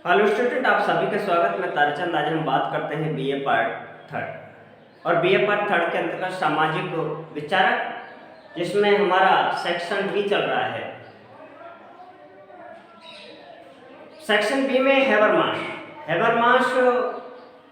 Hello student, आप सभी का स्वागत। मैं ताराचंद। आज हम बात करते हैं बीए पार्ट थर्ड और बीए पार्ट थर्ड के अंतर्गत सामाजिक विचारक, जिसमें हमारा सेक्शन बी चल रहा है। सेक्शन बी में हैबरमास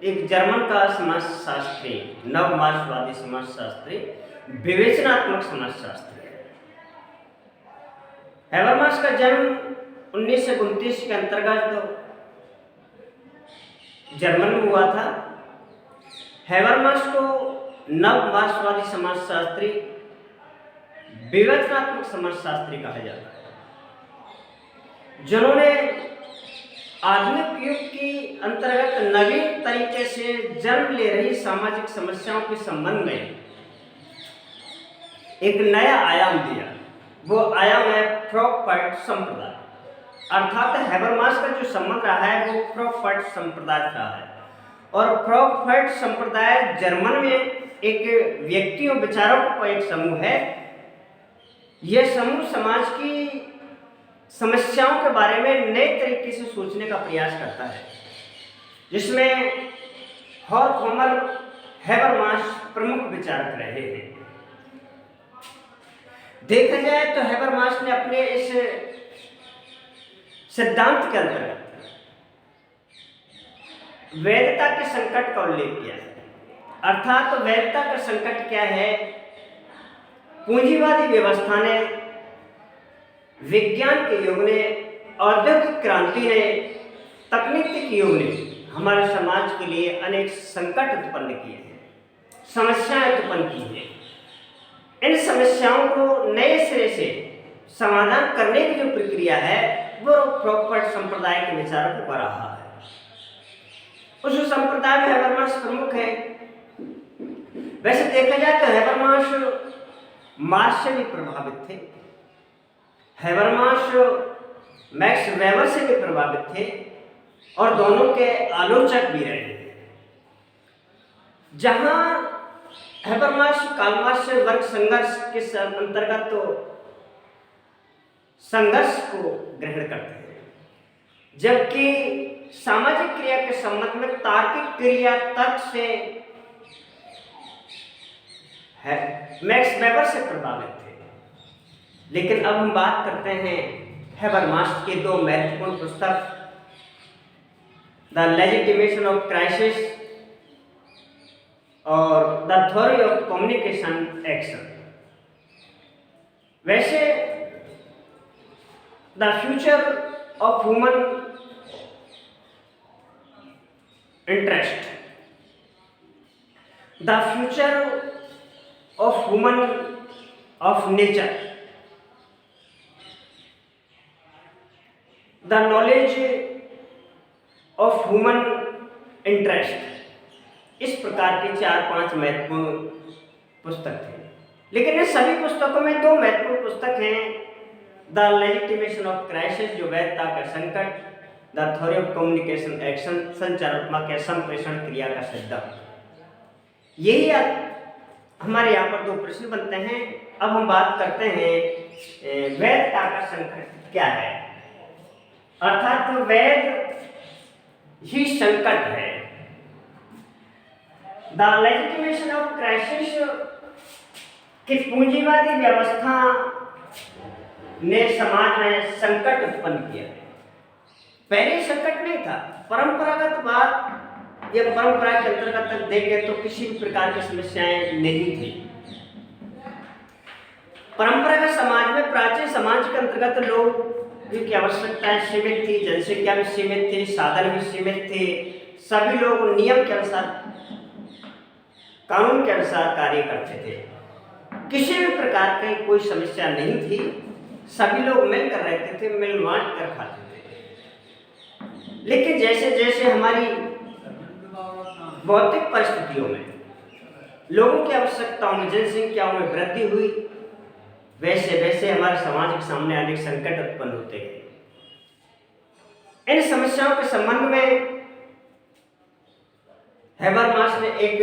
एक जर्मन का समाजशास्त्री, नवमार्क्सवादी समाजशास्त्री, विवेचनात्मक समाजशास्त्री है। हैबरमास का जन्म 1929 के अंतर्गत जर्मन में हुआ था। हैबरमास को नवमार्क्सवादी समाजशास्त्री, विवेचनात्मक समाजशास्त्री कहा जाता है, जिन्होंने आधुनिक युग की अंतर्गत नवीन तरीके से जन्म ले रही सामाजिक समस्याओं के संबंध में एक नया आयाम दिया। वो आयाम है फ्रांकफर्ट संप्रदाय। अर्थात हैबरमास का जो संबंध रहा है वो फ्रांकफर्ट संप्रदाय रहा है। और फ्रांकफर्ट संप्रदाय जर्मन में एक व्यक्तियों, विचारकों का एक समूह है। यह समूह समाज की समस्याओं के बारे में नए तरीके से सोचने का प्रयास करता है, जिसमें हॉर्खैमर, हैबरमास प्रमुख विचारक रहे हैं। देखा जाए तो हैबरमास ने अपने इस सिद्धांत के अंतर्गत वैधता के संकट का उल्लेख किया है। अर्थात तो वैधता का संकट क्या है? पूंजीवादी व्यवस्था ने, विज्ञान के युग ने, औद्योगिक क्रांति ने, तकनीकी के युग ने हमारे समाज के लिए अनेक संकट उत्पन्न किए हैं, समस्याएं उत्पन्न की हैं। इन समस्याओं को नए सिरे से समाधान करने की जो प्रक्रिया है वो फ्रांकफर्ट संप्रदाय के विचारकों का रहा है। उस संप्रदाय में हैबरमास प्रमुख है। वैसे देखा जाए तो हैबरमास मार्क्स से भी प्रभावित थे। हैबरमास मैक्स वेबर से भी प्रभावित थे और दोनों के आलोचक भी रहे। जहां हैबरमास कार्ल मार्क्स से वर्ग संघर्ष के अंतर्गत तो संघर्ष को ग्रहण करते हैं, जबकि सामाजिक क्रिया के संबंध में तार्किक क्रिया, तर्क से मैक्स वेबर से प्रभावित थे। लेकिन अब हम बात करते हैं हैबरमास के दो महत्वपूर्ण पुस्तक, द लेजिटिमेशन ऑफ क्राइसिस और the theory of communication action. वैसे the future of human interest, the future of human of nature, the knowledge of human interest, इस प्रकार के 4-5 महत्वपूर्ण पुस्तक थे। लेकिन इन सभी पुस्तकों में दो महत्वपूर्ण पुस्तक हैं, द लेजिटिमेशन ऑफ क्राइसिस, जो वैधता का संकट, the theory of communication action, संचारात्मक या संप्रेषण क्रिया का सिद्धांत। यही हमारे यहाँ पर दो प्रश्न बनते हैं। अब हम बात करते हैं वैधता का संकट क्या है। अर्थात तो वैध ही संकट है। द लेजिटिमेशन ऑफ क्राइसिस कि पूंजीवादी व्यवस्था ने समाज में संकट उत्पन्न किया है। पहले संकट नहीं था, परंपरागत बात या परंपरा के अंतर्गत देखें तो किसी भी प्रकार की समस्याएं नहीं थी। परंपरागत समाज में, प्राचीन समाज के अंतर्गत लोग की आवश्यकताएं सीमित थी, जनसंख्या भी सीमित थी, साधन भी सीमित थे। सभी लोग नियम के अनुसार, कानून के अनुसार कार्य करते थे। किसी भी प्रकार की कोई समस्या नहीं थी। सभी लोग मिलकर रहते थे, मिल बांट कर खाते थे। लेकिन जैसे जैसे हमारी भौतिक परिस्थितियों में, लोगों की आवश्यकताओं में, जनसंख्याओं में वृद्धि हुई, वैसे वैसे हमारे समाज के सामने अनेक संकट उत्पन्न होते गए। इन समस्याओं के संबंध में हैबरमास ने एक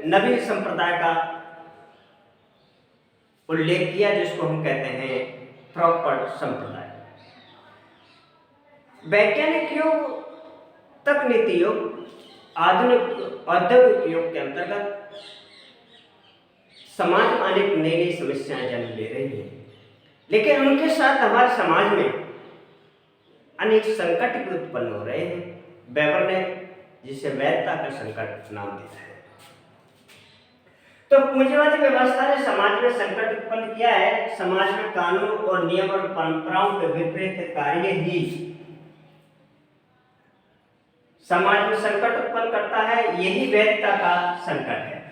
नवीन संप्रदाय का उल्लेख किया, जिसको हम कहते हैं फ्रांकफर्ट संप्रदाय। वैज्ञानिक युग तकनीकी युग, आधुनिक औद्योगिक युग के अंतर्गत समाज में अनेक नई नई समस्याएं जन्म ले रही हैं, लेकिन उनके साथ हमारे समाज में अनेक संकट भी उत्पन्न हो रहे हैं। वेबर ने जिसे वैधता का संकट नाम दिया है। तो पूंजीवादी व्यवस्था ने समाज में संकट उत्पन्न किया है। समाज में कानून और नियम और परंपराओं के विपरीत कार्य ही समाज में संकट उत्पन्न करता है। यही वैधता का संकट है।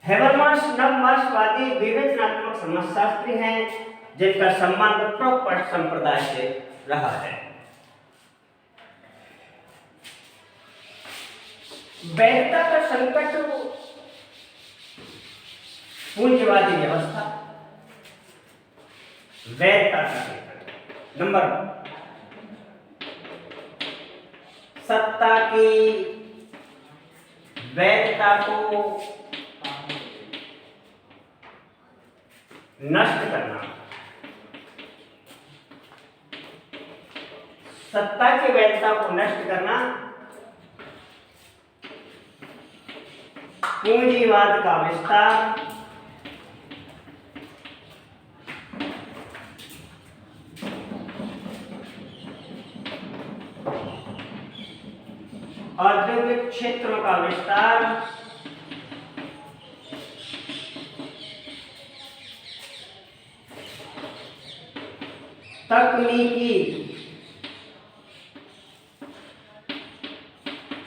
हेबरमास नवमार्क्सवादी विवेचनात्मक समाजशास्त्री हैं, जिनका सम्मान उत्तरोत्तर संप्रदाय से रहा है। वैधता का संकट, पूंजीवादी व्यवस्था, वैधता का संकट। नंबर, सत्ता की वैधता को नष्ट करना। सत्ता की वैधता को नष्ट करना पूंजीवाद का विस्तार, औद्योगिक क्षेत्रों का विस्तार, तकनीकी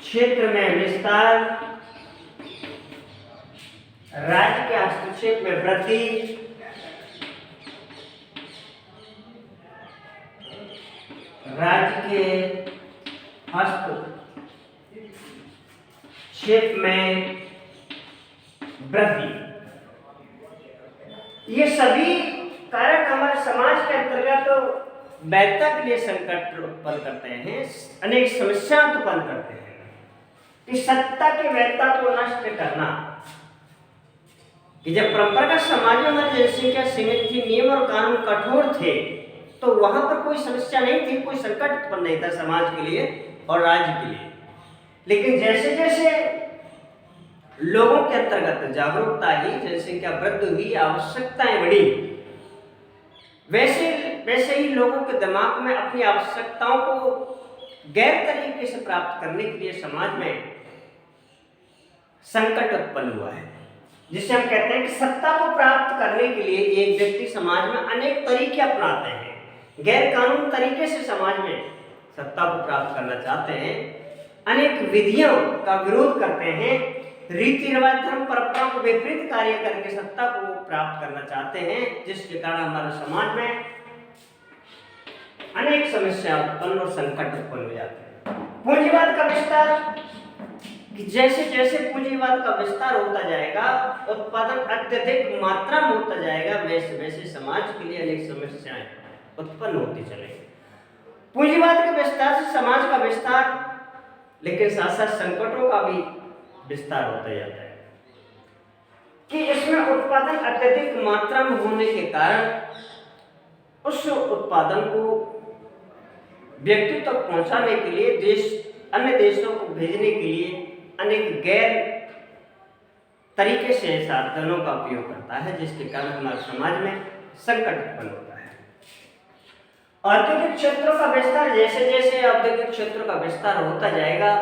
क्षेत्र में विस्तार, राज्य के हस्तक्षेप में वृद्धि, राज्य के हस्तक्षेप में वृद्धि। ये सभी कारक हमारे समाज के अंतर्गत वैधता के लिए संकट उत्पन्न करते हैं, अनेक समस्या उत्पन्न करते हैं। कि सत्ता की वैधता को नष्ट करना, कि जब परंपरागत समाज में हमारी जनसंख्या सीमित थी, नियम और कानून कठोर थे, तो वहां पर कोई समस्या नहीं थी, कोई संकट उत्पन्न नहीं था समाज के लिए और राज्य के लिए। लेकिन जैसे जैसे लोगों के अंतर्गत जागरूकता ही, जनसंख्या वृद्धि हुई, आवश्यकताएं बढ़ी, वैसे वैसे ही लोगों के दिमाग में अपनी आवश्यकताओं को गैर तरीके से प्राप्त करने के लिए समाज में संकट उत्पन्न हुआ है। जिसे हम कहते हैं कि सत्ता को प्राप्त करने के लिए एक व्यक्ति समाज में अनेक तरीके अपनाते हैं, गैर कानूनी तरीके से समाज में सत्ता को प्राप्त करना चाहते हैं, अनेक विधियों का विरोध करते हैं, रीति रिवाज, धर्म, परंपराओं को विपरीत कार्य करके सत्ता को प्राप्त करना चाहते हैं, जिसके कारण हमारे समाज में अनेक समस्या उत्पन्न और संकट उत्पन्न हो जाते हैं। पूंजीवाद का विस्तार, कि जैसे जैसे पूंजीवाद का विस्तार होता जाएगा, उत्पादन अत्यधिक मात्रा में होता जाएगा, वैसे वैसे समाज के लिए अनेक समस्याएं उत्पन्न होती चलेंगी। पूंजीवाद के विस्तार से समाज का विस्तार, लेकिन साथ साथ संकटों का भी विस्तार होता जाता है। कि इसमें उत्पादन अत्यधिक मात्रा में होने के कारण उस उत्पादन को व्यक्ति तक पहुंचाने के लिए अन्य देशों को भेजने के लिए अनेक गैर तरीके से साधनों का उपयोग करता है, जिसके कारण हमारे समाज में संकट उत्पन्न होता है। औद्योगिक क्षेत्रों का विस्तार, जैसे जैसे औद्योगिक क्षेत्रों का विस्तार होता जाएगा,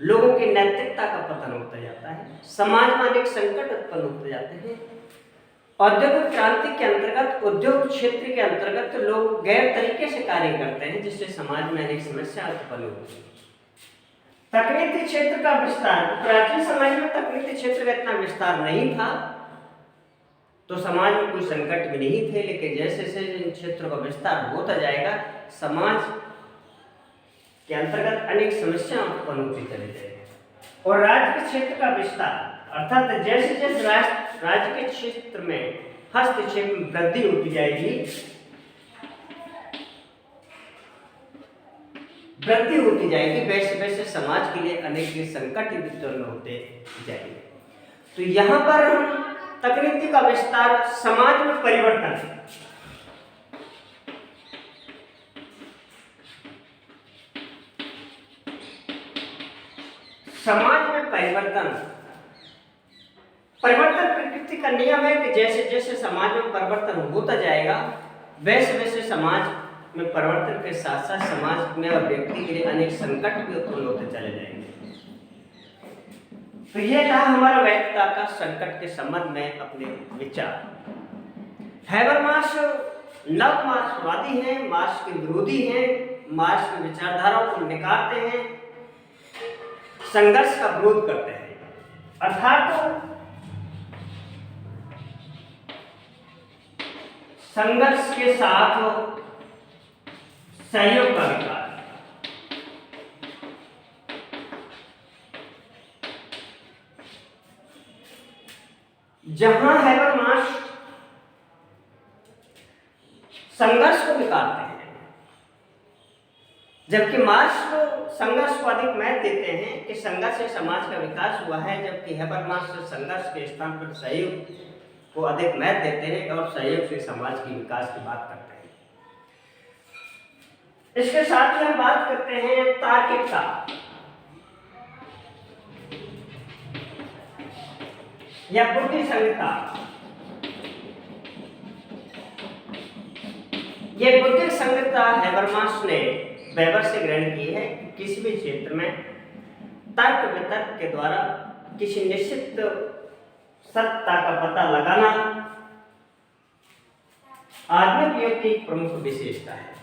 लोगों की नैतिकता का पतन होता जाता है, समाज में अनेक संकट उत्पन्न होते जाते हैं। औद्योगिक क्रांति के अंतर्गत, उद्योग क्षेत्र के अंतर्गत लोग गैर तरीके से कार्य करते हैं, जिससे समाज में अनेक समस्या उत्पन्न होती है। तकनीकी क्षेत्र का विस्तार, प्राचीन समाज में तकनीकी क्षेत्र का इतना विस्तार नहीं था, तो समाज में कोई संकट भी नहीं थे। लेकिन जैसे जैसे इन क्षेत्रों का विस्तार होता जाएगा, समाज के अंतर्गत अनेक समस्याएं उत्पन्न होती चली जाएगी। और राज्य के क्षेत्र का विस्तार, अर्थात जैसे जैसे राज्य के क्षेत्र में हस्तक्षेप में वृद्धि होती जाएगी, वैसे वैसे समाज के लिए अनेक संकट उत्पन्न होते जाएंगे। तो यहाँ पर तकनीकी का विस्तार, समाज में परिवर्तन, समाज में परिवर्तन प्रकृति का नियम है कि जैसे जैसे समाज में परिवर्तन होता जाएगा वैसे वैसे समाज में परिवर्तन के साथ साथ समाज में और व्यक्ति के लिए अनेक संकट भी उत्पन्न होते चले जाएंगे। तो यह था हमारा वैधता का संकट के संबंध में अपने विचार। हैबरमास नव मार्क्सवादी हैं, मार्क्स के विरोधी हैं, मार्क्स की विचारधाराओं को निकारते हैं, संघर्ष का विरोध करते हैं, अर्थात संघर्ष के साथ सहयोग का विकास। जहां हैबरमास संघर्ष को निकालते हैं, जबकि मार्क्स को संघर्ष को अधिक महत्व देते हैं कि संघर्ष से समाज का विकास हुआ है, जबकि हैबरमास संघर्ष के स्थान पर सहयोग को अधिक महत्व देते हैं और सहयोग से समाज के विकास की बात करते हैं। इसके साथ ही हम बात करते हैं तार्किकता। या बुद्धि संहिता। यह बुद्धि संहिता हैबरमास ने वेबर से ग्रहण की है। किसी भी क्षेत्र में तर्क वितर्क के द्वारा किसी निश्चित सत्ता का पता लगाना आधुनिक युग की प्रमुख विशेषता है।